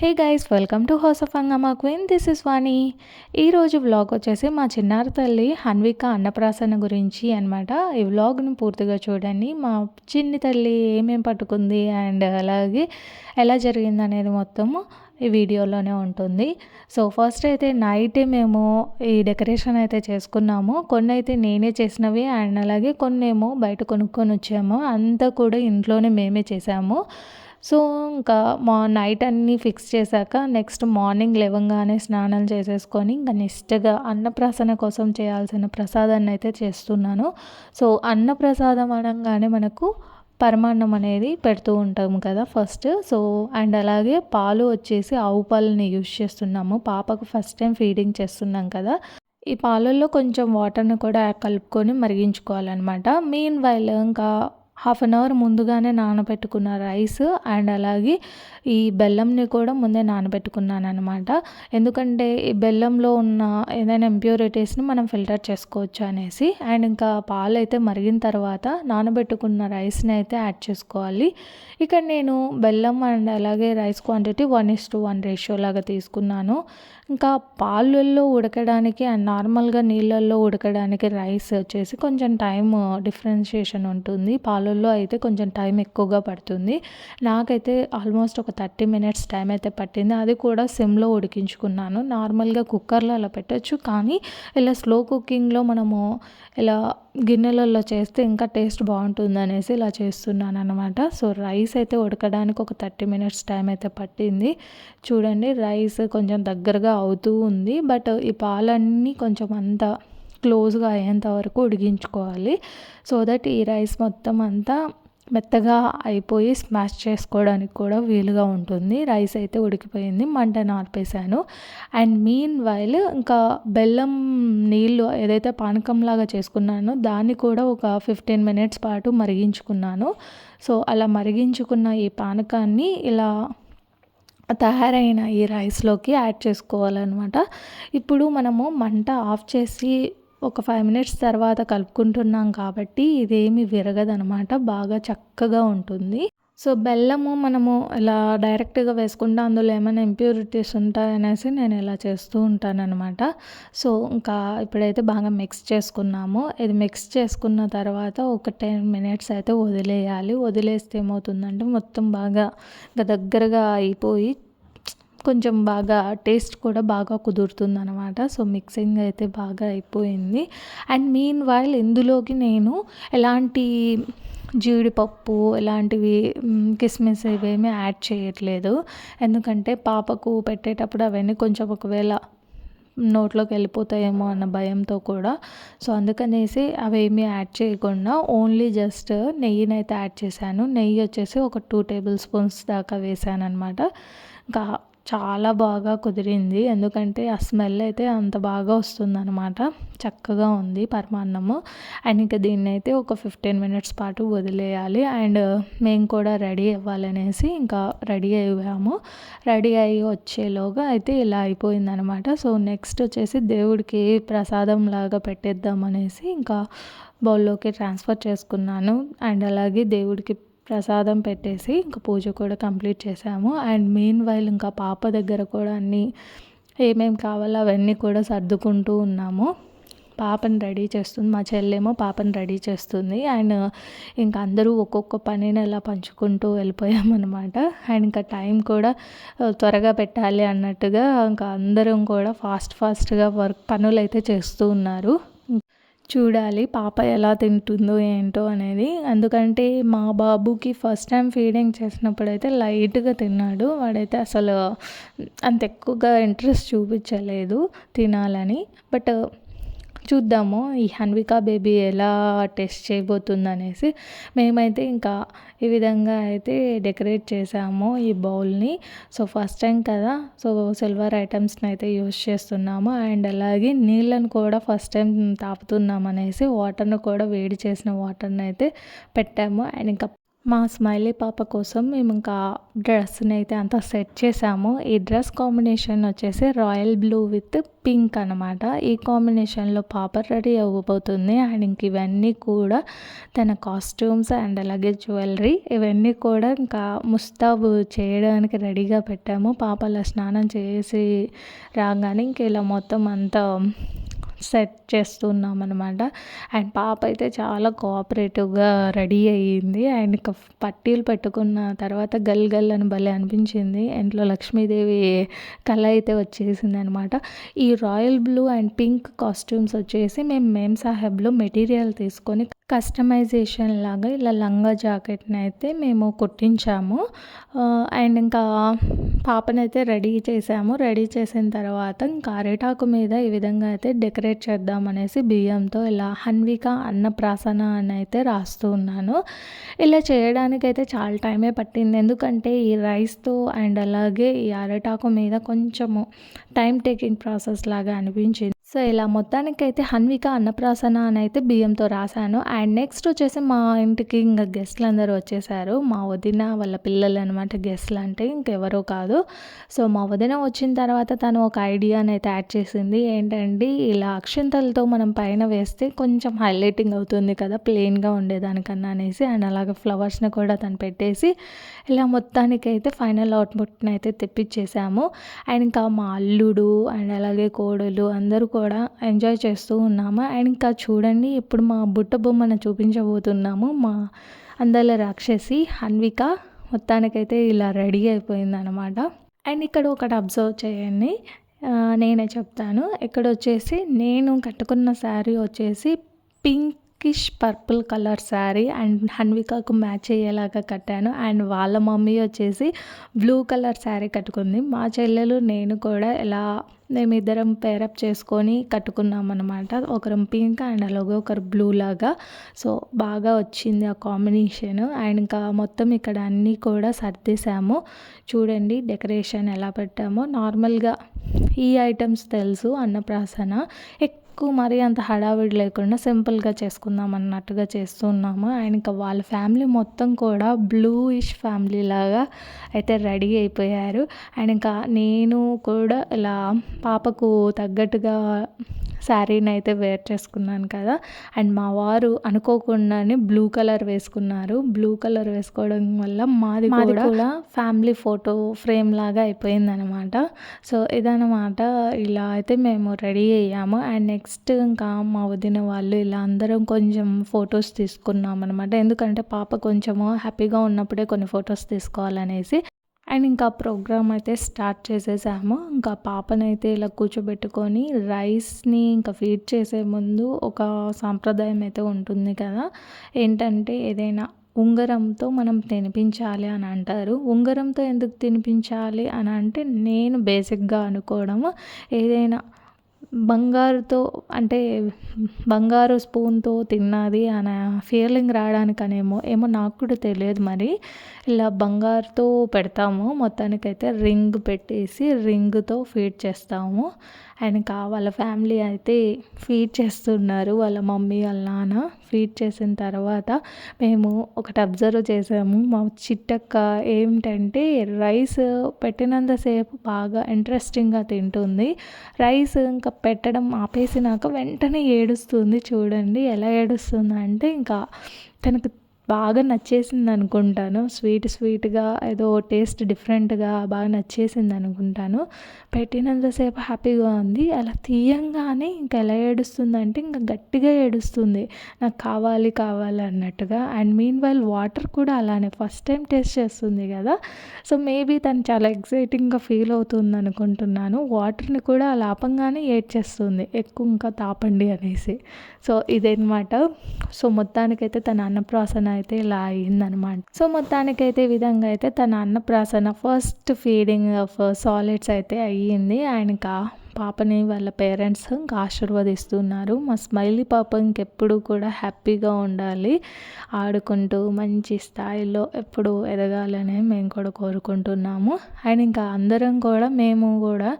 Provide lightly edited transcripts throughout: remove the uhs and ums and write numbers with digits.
Hey guys, welcome to house of హంగామా queen. This is వాణి. ఈరోజు vlog వచ్చేసి మా చిన్నారి తల్లి హన్విక అన్నప్రాసన గురించి అనమాట. ఈ వ్లాగ్ని పూర్తిగా చూడండి. మా చిన్ని తల్లి ఏమేం పట్టుకుంది అండ్ అలాగే ఎలా జరిగింది అనేది మొత్తము ఈ వీడియోలోనే ఉంటుంది. సో ఫస్ట్ అయితే నైట్ మేము ఈ డెకరేషన్ అయితే చేసుకున్నాము. కొన్ని అయితే నేనే చేసినవి అండ్ అలాగే కొన్ని ఏమో బయట కొనుక్కొని వచ్చాము. అంతా కూడా ఇంట్లోనే మేమే చేసాము. సో ఇంకా నైట్ అన్నీ ఫిక్స్ చేశాక నెక్స్ట్ మార్నింగ్ లేవగానే స్నానాలు చేసేసుకొని ఇంకా నెక్స్ట్గా అన్నప్రాసన కోసం చేయాల్సిన ప్రసాదాన్ని అయితే చేస్తున్నాను. సో అన్నప్రసాదం అనగానే మనకు పరమాన్నం అనేది పెడుతూ ఉంటాము కదా ఫస్ట్. సో అండ్ అలాగే పాలు వచ్చేసి ఆవు పాలని యూజ్ చేస్తున్నాము. పాపకు ఫస్ట్ టైం ఫీడింగ్ చేస్తున్నాం కదా. ఈ పాలల్లో కొంచెం వాటర్ని కూడా కలుపుకొని మరిగించుకోవాలన్నమాట. మీన్ వైల్ ఇంకా హాఫ్ అన్ అవర్ ముందుగానే నానబెట్టుకున్న రైస్ అండ్ అలాగే ఈ బెల్లంని కూడా ముందే నానబెట్టుకున్నాను అనమాట. ఎందుకంటే ఈ బెల్లంలో ఉన్న ఏదైనా ఇంప్యూరిటీస్ని మనం ఫిల్టర్ చేసుకోవచ్చు అనేసి. అండ్ ఇంకా పాలు అయితే మరిగిన తర్వాత నానబెట్టుకున్న రైస్ని అయితే యాడ్ చేసుకోవాలి. ఇక్కడ నేను బెల్లం అండ్ అలాగే రైస్ క్వాంటిటీ 1:1 రేషియో లాగా తీసుకున్నాను. ఇంకా పాలల్లో ఉడకడానికి అండ్ నార్మల్గా నీళ్ళల్లో ఉడకడానికి రైస్ వచ్చేసి కొంచెం టైం డిఫరెన్షియేషన్ ఉంటుంది. పాలల్లో అయితే కొంచెం టైం ఎక్కువగా పడుతుంది. నాకైతే ఆల్మోస్ట్ ఒక 30 మినిట్స్ టైం అయితే పట్టింది. అది కూడా సిమ్లో ఉడికించుకున్నాను. నార్మల్గా కుక్కర్లో అలా పెట్టచ్చు, కానీ ఇలా స్లో కుకింగ్లో మనము ఇలా గిన్నెలలో చేస్తే ఇంకా టేస్ట్ బాగుంటుంది అనేసి ఇలా చేస్తున్నాను అనమాట. సో రైస్ అయితే ఉడకడానికి ఒక 30 మినిట్స్ టైం అయితే పట్టింది. చూడండి, రైస్ కొంచెం దగ్గరగా అవుతూ ఉంది. బట్ ఈ పాలన్నీ కొంచెం అంతా క్లోజ్గా అయ్యేంత వరకు ఉడికించుకోవాలి. సో దట్ ఈ రైస్ మొత్తం అంతా మెత్తగా అయిపోయి స్మాష్ చేసుకోవడానికి కూడా వీలుగా ఉంటుంది. రైస్ అయితే ఉడికిపోయింది. మంటను ఆర్పేసాను. అండ్ మీన్ వైల్ ఇంకా బెల్లం నీళ్ళు ఏదైతే పానకంలాగా చేసుకున్నానో దాన్ని కూడా ఒక 15 మినిట్స్ పాటు మరిగించుకున్నాను. సో అలా మరిగించుకున్న ఈ పానకాన్ని ఇలా తయారైన ఈ రైస్లోకి యాడ్ చేసుకోవాలన్నమాట. ఇప్పుడు మనము మంట ఆఫ్ చేసి ఒక 5 మినిట్స్ తర్వాత కలుపుకుంటున్నాం కాబట్టి ఇదేమి విరగదనమాట, బాగా చక్కగా ఉంటుంది. సో బెల్లము మనము ఇలా డైరెక్ట్గా వేసుకుంటే అందులో ఏమైనా ఇంప్యూరిటీస్ ఉంటాయనేసి నేను ఇలా చేస్తూ ఉంటానన్నమాట. సో ఇంకా ఇప్పుడైతే బాగా మిక్స్ చేసుకున్నాము. ఇది మిక్స్ చేసుకున్న తర్వాత ఒక 10 మినిట్స్ అయితే వదిలేయాలి. వదిలేస్తే ఏమవుతుందంటే మొత్తం బాగా ఇంకా దగ్గరగా అయిపోయి కొంచెం బాగా టేస్ట్ కూడా బాగా కుదురుతుంది అనమాట. సో మిక్సింగ్ అయితే బాగా అయిపోయింది. అండ్ మీన్ వైల్ ఇందులోకి నేను ఎలాంటి జీడిపప్పు ఇలాంటివి కిస్మిస్ ఇవేమీ యాడ్ చేయట్లేదు. ఎందుకంటే పాపకు పెట్టేటప్పుడు అవన్నీ కొంచెం ఒకవేళ నోట్లోకి వెళ్ళిపోతాయేమో అన్న భయంతో కూడా. సో అందుకనేసి అవేమీ యాడ్ చేయకుండా ఓన్లీ జస్ట్ నెయ్యిని అయితే యాడ్ చేశాను. నెయ్యి వచ్చేసి ఒక 2 టేబుల్ స్పూన్స్ దాకా వేసాను అనమాట. ఇంకా చాలా బాగా కుదిరింది. ఎందుకంటే ఆ స్మెల్ అయితే అంత బాగా వస్తుందన్నమాట. చక్కగా ఉంది పరమాన్నము. అండ్ ఇంకా దీన్ని అయితే ఒక 15 మినిట్స్ పాటు వదిలేయాలి. అండ్ మేము కూడా రెడీ అవ్వాలనేసి ఇంకా రెడీ అయ్యాము. రెడీ అయ్యి వచ్చేలోగా అయితే ఇలా అయిపోయిందనమాట. సో నెక్స్ట్ వచ్చేసి దేవుడికి ప్రసాదం లాగా పెట్టేద్దామనేసి ఇంకా బౌల్లోకి ట్రాన్స్ఫర్ చేసుకున్నాను. అండ్ అలాగే దేవుడికి ప్రసాదం పెట్టేసి ఇంకా పూజ కూడా కంప్లీట్ చేసాము. అండ్ మీన్ వైల్ ఇంకా పాప దగ్గర కూడా అన్నీ ఏమేమి కావాలో అవన్నీ కూడా సర్దుకుంటూ ఉన్నాము. పాపని రెడీ చేస్తుంది, మా చెల్లేమో పాపని రెడీ చేస్తుంది. అండ్ ఇంకా అందరూ ఒక్కొక్క పనిని అలా పంచుకుంటూ వెళ్ళిపోయామన్నమాట. అండ్ ఇంకా టైం కూడా త్వరగా పెట్టాలి అన్నట్టుగా ఇంకా అందరం కూడా ఫాస్ట్గా పనులు అయితే చేస్తూ ఉన్నారు. చూడాలి పాప ఎలా తింటుందో ఏంటో అనేది. ఎందుకంటే మా బాబుకి ఫస్ట్ టైం ఫీడింగ్ చేసినప్పుడైతే లైట్గా తిన్నాడు. వాడైతే అసలు అంత ఎక్కువగా ఇంట్రెస్ట్ చూపించలేదు తినాలని. బట్ చూద్దాము ఈ హన్విక బేబీ ఎలా టెస్ట్ చేయబోతుందనేసి. మేమైతే ఇంకా ఈ విధంగా అయితే డెకరేట్ చేసాము ఈ బౌల్ని. సో ఫస్ట్ టైం కదా, సో సిల్వర్ ఐటమ్స్ని అయితే యూస్ చేస్తున్నాము. అండ్ అలాగే నీళ్ళను కూడా ఫస్ట్ టైం తాపుతున్నాం అనేసి వాటర్ను కూడా వేడి చేసిన వాటర్ని అయితే పెట్టాము. అండ్ ఇంకా మా స్మైలీ పాప కోసం మేము ఇంకా డ్రెస్‌నైతే అంతా సెట్ చేసాము. ఈ డ్రెస్ కాంబినేషన్ వచ్చేసి రాయల్ బ్లూ విత్ పింక్ అనమాట. ఈ కాంబినేషన్‌లో పాప రెడీ అవ్వబోతుంది. అండ్ ఇంక ఇవన్నీ కూడా తన కాస్ట్యూమ్స్ అండ్ అలాగే జ్యువెలరీ ఇవన్నీ కూడా ఇంకా ముస్తాబు చేయడానికి రెడీగా పెట్టాము. పాప అలా స్నానం చేసి రాగానే ఇంక ఇలా మొత్తం అంతా సెట్ చేస్తున్నామనమాట. అండ్ పాప అయితే చాలా కోఆపరేటివ్‌గా రెడీ అయ్యింది. అండ్ ఇక పట్టీలు పెట్టుకున్న తర్వాత గల్ గల్ అని భలే అనిపించింది. ఇంట్లో లక్ష్మీదేవి కళ అయితే వచ్చేసిందనమాట. ఈ royal blue and pink costumes వచ్చేసి మేము మేమ్ సాహెబ్‌లో మెటీరియల్ తీసుకొని కస్టమైజేషన్ లాగా ఇలా లంగా జాకెట్‌ని అయితే మేము కుట్టించాము. అండ్ ఇంకా పాపనైతే రెడీ చేసాము. రెడీ చేసిన తర్వాత ఇంకా అరిటాకు మీద ఈ విధంగా అయితే డెకరేట్ చేద్దామనేసి బియ్యంతో ఇలా హన్విక అన్నప్రాసన అని అయితే రాస్తూ ఉన్నాను. ఇలా చేయడానికైతే చాలా టైమే పట్టింది. ఎందుకంటే ఈ రైస్‌తో అండ్ అలాగే ఈ అరిటాకు మీద కొంచెము టైమ్ టేకింగ్ ప్రాసెస్ లాగా అనిపించింది. సో ఇలా మొత్తానికైతే హన్విక అన్నప్రాసన అని అయితే బియ్యంతో రాశాను. అండ్ నెక్స్ట్ వచ్చేసి మా ఇంటికి ఇంకా గెస్ట్లు అందరూ వచ్చేసారు. మా వదిన వాళ్ళ పిల్లలు అనమాట గెస్ట్లు అంటే ఇంకెవరో కాదు. సో మా వదిన వచ్చిన తర్వాత తను ఒక ఐడియాని అయితే యాడ్ చేసింది. ఏంటంటే ఇలా అక్షింతలతో మనం పైన వేస్తే కొంచెం హైలైటింగ్ అవుతుంది కదా ప్లెయిన్గా ఉండేదానికన్నా అనేసి. అండ్ అలాగే ఫ్లవర్స్ని కూడా తను పెట్టేసి ఇలా మొత్తానికైతే ఫైనల్ అవుట్పుట్ని అయితే తెప్పించేసాము. అండ్ ఇంకా మా అల్లుడు అండ్ అలాగే కోడలు అందరూ కూడా ఎంజాయ్ చేస్తూ ఉన్నాము. అండ్ ఇంకా చూడండి ఇప్పుడు మా బుట్ట బొమ్మను చూపించబోతున్నాము. మా అందాల రాక్షసి హన్విక మొత్తానికైతే ఇలా రెడీ అయిపోయిందనమాట. అండ్ ఇక్కడ ఒకటి అబ్జర్వ్ చేయండి, నేనే చెప్తాను. ఇక్కడ వచ్చేసి నేను కట్టుకున్న శారీ వచ్చేసి pinkish purple colour sari and హన్వికకు మ్యాచ్ అయ్యేలాగా కట్టాను. అండ్ వాళ్ళ మమ్మీ వచ్చేసి బ్లూ కలర్ శారీ కట్టుకుంది. మా చెల్లెలు నేను కూడా ఇలా మేమిద్దరం పేరప్ చేసుకొని కట్టుకున్నాం అనమాట. ఒకరం పింక్ అండ్ అలాగే ఒకరు బ్లూ లాగా. సో బాగా వచ్చింది ఆ కాంబినేషన్. అండ్ ఇంకా మొత్తం ఇక్కడ అన్నీ కూడా సర్దేశాము. చూడండి డెకరేషన్ ఎలా పెట్టామో. నార్మల్గా ఈ ఐటమ్స్ తెలుసు అన్నప్రాసన ఎక్కువ మరీ అంత హడావిడి లేకుండా సింపుల్గా చేసుకుందాం అన్నట్టుగా చేస్తున్నాము. అండ్ ఇంకా వాళ్ళ ఫ్యామిలీ మొత్తం కూడా బ్లూయిష్ ఫ్యామిలీ లాగా అయితే రెడీ అయిపోయారు. అండ్ ఇంకా నేను కూడా ఇలా పాపకు తగ్గట్టుగా శారీని అయితే వేర్ చేసుకున్నాను కదా. అండ్ మా వారు అనుకోకుండానే బ్లూ కలర్ వేసుకున్నారు. బ్లూ కలర్ వేసుకోవడం వల్ల మాది కూడా ఫ్యామిలీ ఫోటో ఫ్రేమ్ లాగా అయిపోయిందనమాట. సో ఇదనమాట, ఇలా అయితే మేము రెడీ అయ్యాము. అండ్ నెక్స్ట్ ఇంకా మా వదిన వాళ్ళు ఇలా అందరం కొంచెం ఫొటోస్ తీసుకున్నాం అనమాట. ఎందుకంటే పాప కొంచెము హ్యాపీగా ఉన్నప్పుడే కొన్ని ఫొటోస్ తీసుకోవాలనేసి. అండ్ ఇంకా ప్రోగ్రామ్ అయితే స్టార్ట్ చేసేసాము. ఇంకా పాపనైతే ఇలా కూర్చోబెట్టుకొని రైస్ని ఇంకా ఫీడ్ చేసే ముందు ఒక సాంప్రదాయం అయితే ఉంటుంది కదా. ఏంటంటే ఏదైనా ఉంగరంతో మనం తినిపించాలి అని అంటారు. ఉంగరంతో ఎందుకు తినిపించాలి అని అంటే నేను బేసిక్గా అనుకోవడము, ఏదైనా బంగారుతో అంటే బంగారు స్పూన్తో తిన్నది అనే ఫీలింగ్ రావడానికనేమో ఏమో నాకు కూడా తెలియదు మరి. ఇలా బంగారుతో పెడతాము. మొత్తానికైతే రింగ్ పెట్టేసి రింగ్తో ఫీడ్ చేస్తాము. అండ్ ఇంకా వాళ్ళ ఫ్యామిలీ అయితే ఫీడ్ చేస్తున్నారు. వాళ్ళ మమ్మీ వాళ్ళ నాన్న ఫీడ్ చేసిన తర్వాత మేము ఒకటి అబ్జర్వ్ చేసాము. మా చిట్టక్క ఏమిటంటే రైస్ పెట్టినంతసేపు బాగా ఇంట్రెస్టింగ్గా తింటుంది. రైస్ ఇంకా పెట్టడం ఆపేసినాక వెంటనే ఏడుస్తుంది. చూడండి ఎలా ఏడుస్తుంది అంటే ఇంకా తనకు బాగా నచ్చేసింది అనుకుంటాను. స్వీట్గా ఏదో టేస్ట్ డిఫరెంట్గా బాగా నచ్చేసింది అనుకుంటాను. పెట్టినంతసేపు హ్యాపీగా ఉంది. అలా తీయంగానే ఇంకా ఎలా ఏడుస్తుందంటే ఇంకా గట్టిగా ఏడుస్తుంది, నాకు కావాలి అన్నట్టుగా. అండ్ మీన్ వైల్ వాటర్ కూడా అలానే ఫస్ట్ టైం టేస్ట్ చేస్తుంది కదా. సో మేబీ తను చాలా ఎక్సైటింగ్గా ఫీల్ అవుతుంది అనుకుంటున్నాను. వాటర్ని కూడా అలా ఆపంగానే ఏడ్చేస్తుంది, ఎక్కువ ఇంకా తాపండి అనేసి. సో ఇదన్నమాట. సో మొత్తానికైతే తన అన్నప్రాసన అయితే ఇలా అయ్యిందనమాట. సో మొత్తానికైతే ఈ విధంగా అయితే తన అన్నప్రాసన ఫస్ట్ ఫీడింగ్ ఆఫ్ సాలిడ్స్ అయితే అయ్యింది. అండ్ ఇంకా పాపని వాళ్ళ పేరెంట్స్ ఇంకా ఆశీర్వదిస్తున్నారు. మా స్మైలీ పాప ఇంకెప్పుడు కూడా హ్యాపీగా ఉండాలి, ఆడుకుంటూ మంచి స్థాయిలో ఎప్పుడు ఎదగాలని మేము కూడా కోరుకుంటున్నాము. అండ్ ఇంకా అందరం కూడా మేము కూడా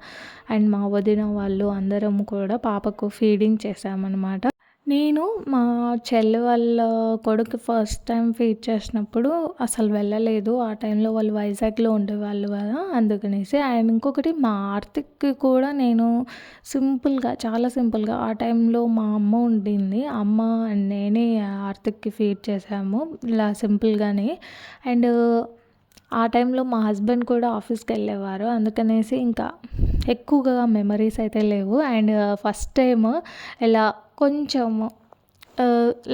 అండ్ మా వదిన వాళ్ళు అందరం కూడా పాపకు ఫీడింగ్ చేసామన్నమాట. నేను మా చెల్లి వాళ్ళ కొడుకు ఫస్ట్ టైమ్ ఫీడ్ చేసినప్పుడు అసలు వెళ్ళలేదు. ఆ టైంలో వాళ్ళు వైజాగ్‌లో ఉండేవాళ్ళు గదా! అందుకనేసి. అండ్ ఇంకొకటి మా ఆర్తిక్‌కి కూడా నేను సింపుల్‌గా, చాలా సింపుల్‌గా ఆ టైంలో మా అమ్మ ఉండింది. అమ్మ అండ్ నేనే ఆర్తిక్‌కి ఫీడ్ చేసాము. ఇలా సింపుల్‌గానే. అండ్ ఆ టైంలో మా హస్బెండ్ కూడా ఆఫీస్‌కెళ్ళేవారు. అందుకనేసి ఇంకా ఎక్కువగా మెమరీస్ అయితే లేవు. అండ్ ఫస్ట్ టైమ్ ఇలా కొంచెము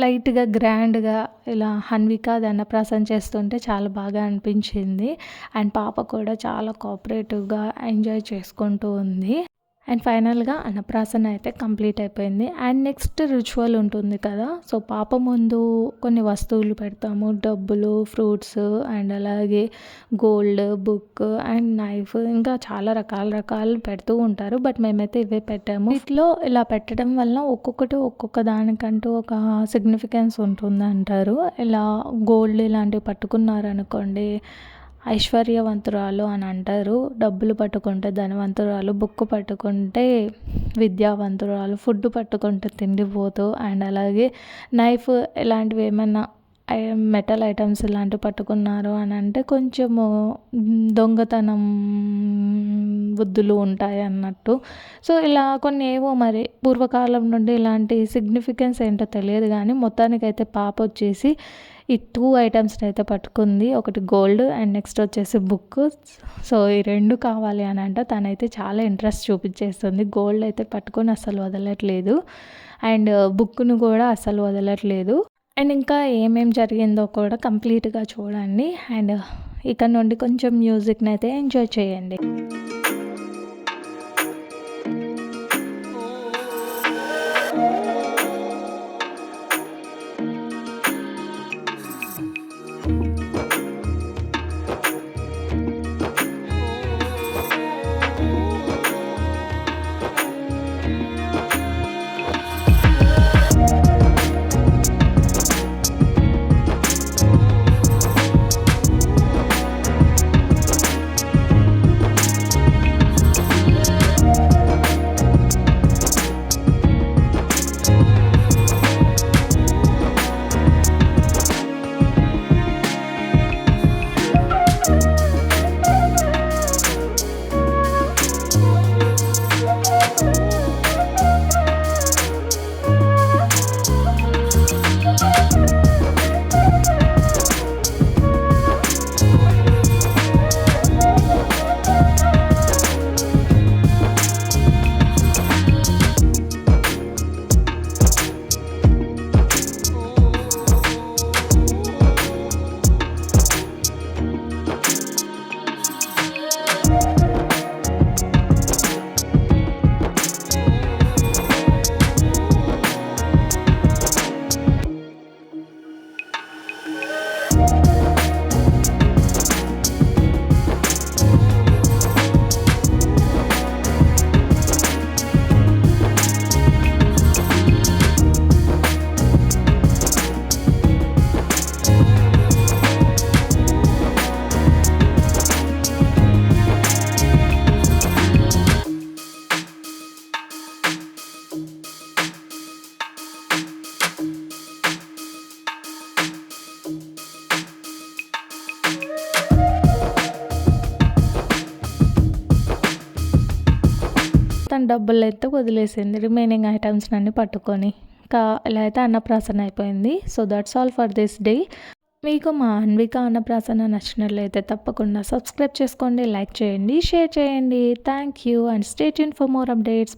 లైట్‌గా గ్రాండ్‌గా ఇలా హన్విక అన్నప్రాసన చేస్తుంటే చాలా బాగా అనిపించింది. అండ్ పాప కూడా చాలా కోఆపరేటివ్‌గా ఎంజాయ్ చేసుకుంటూ ఉంది. అండ్ ఫైనల్‌గా అన్నప్రాసన అయితే కంప్లీట్ అయిపోయింది. అండ్ నెక్స్ట్ రిచువల్ ఉంటుంది కదా! సో, పాప ముందు కొన్ని వస్తువులు పెడతాము. డబ్బులు, ఫ్రూట్స్ అండ్ అలాగే గోల్డ్, బుక్ అండ్ నైఫ్ ఇంకా చాలా రకాలు పెడుతూ ఉంటారు. బట్ మేమైతే ఇవే పెట్టాము. వీటిలో ఇలా పెట్టడం వల్ల ఒక్కొక్కటి ఒక్కొక్క దానికంటూ ఒక సిగ్నిఫికెన్స్ ఉంటుందంటారు. ఇలా గోల్డ్ ఇలాంటివి పట్టుకున్నారనుకోండి ఐశ్వర్యవంతురాలు అని అంటారు. డబ్బులు పట్టుకుంటే ధనవంతురాలు, బుక్ పట్టుకుంటే విద్యావంతురాలు, ఫుడ్ పట్టుకుంటే తిండిపోతు అండ్ అలాగే నైఫ్ ఇలాంటివి ఏమన్నా మెటల్ ఐటమ్స్ ఇలాంటివి పట్టుకున్నారు అని అంటే కొంచెము దొంగతనం బుద్ధులు ఉంటాయి అన్నట్టు. సో, ఇలా కొన్ని ఏవో మరి పూర్వకాలం నుండి ఇలాంటి సిగ్నిఫికెన్స్ ఏంటో తెలియదు గానీ మొత్తానికైతే పాప వచ్చేసి ఈ 2 ఐటెమ్స్‌ని అయితే పట్టుకుంది. ఒకటి గోల్డ్ అండ్ నెక్స్ట్ వచ్చేసి బుక్. సో, ఈ 2 కావాలి అని అంటే తనైతే చాలా ఇంట్రెస్ట్ చూపించేస్తుంది. గోల్డ్ అయితే పట్టుకొని అస్సలు వదలట్లేదు. అండ్ బుక్‌ని కూడా అస్సలు వదలట్లేదు. అండ్ ఇంకా ఏమేం జరిగిందో కూడా కంప్లీట్‌గా చూడండి. అండ్ ఇక్కడ నుండి కొంచెం మ్యూజిక్‌నైతే ఎంజాయ్ చేయండి. తను డబ్బులైతే వదిలేసింది. రిమైనింగ్ ఐటెమ్స్‌నన్నీ పట్టుకొని. ఇంకా ఇలా అయితే అన్నప్రాసన అయిపోయింది. So, that's all for this day. మీకు మా అన్విక అన్నప్రాసన నచ్చినట్లయితే తప్పకుండా సబ్స్క్రైబ్ చేసుకోండి, లైక్ చేయండి, షేర్ చేయండి. Thank you and stay tuned for more updates.